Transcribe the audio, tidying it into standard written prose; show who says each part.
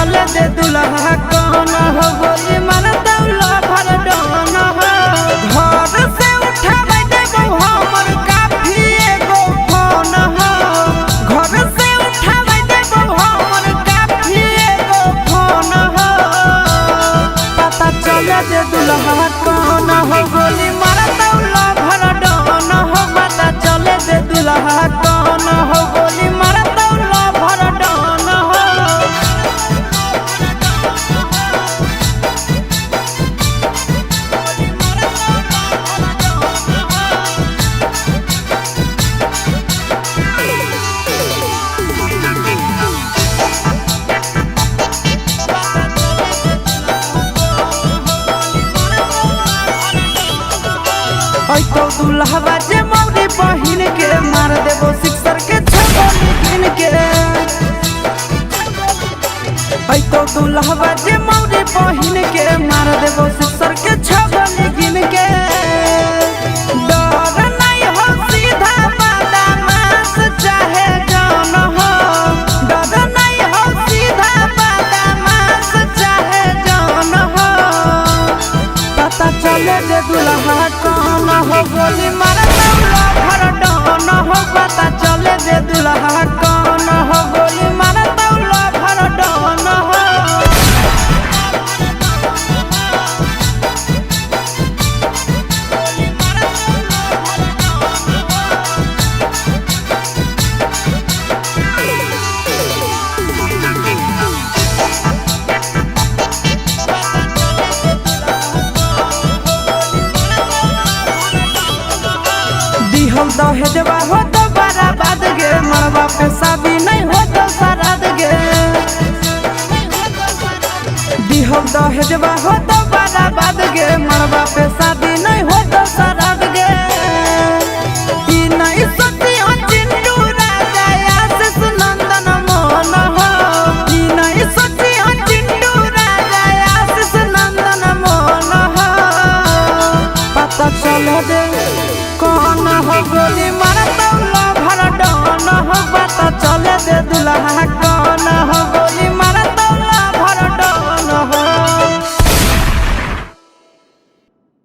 Speaker 1: चले दे दुल्हा कौन हो गोली मारता लभर डन हो। घर से उठावे देबो हमर काफी एगो फोन हो। घर से उठावे देबो हमर काफी एगो फोन हो। पता चले दे दुल्हा कौन हो गोली मारता लभर डन हो। पता चले दे दुल्हा कौन हो गोली मारता लभर डन हो। तो दुल्हवा जे मौरी बहिन के मार देबो सिक्सर के छगोली गिन के। तो दुल्हवा जे मौरी बहिन के मार देबो सिक्सर के छगोली गिन के। डर नहीं हो सीधा बदमाश चाहे जान हो। डर नहीं हो सीधा बदमाश चाहे जान हो। पता चले दे दुल्हा कौन हो गोली मारता लभर डन हो। पता चले दे दुल्हा कौन हो गोली मारता लभर डन हो। दिहल दहेजवा हो तो बराबाद गे। मरवा पे शादी नहीं हो तो सराद गे। दिहल दहेजवा हो तो बराबाद गे। मरवा पे शादी नहीं हो तो सराद गे। ई नहीं सोची हो चिंटू राजा आशीष नंदन मोहन हो। ई नहीं सोची हो चिंटू राजा आशीष नंदन मोहन हो। पता चले दे कौन हो गोली मारता लभर डन हो। पता चले दे दुल्हा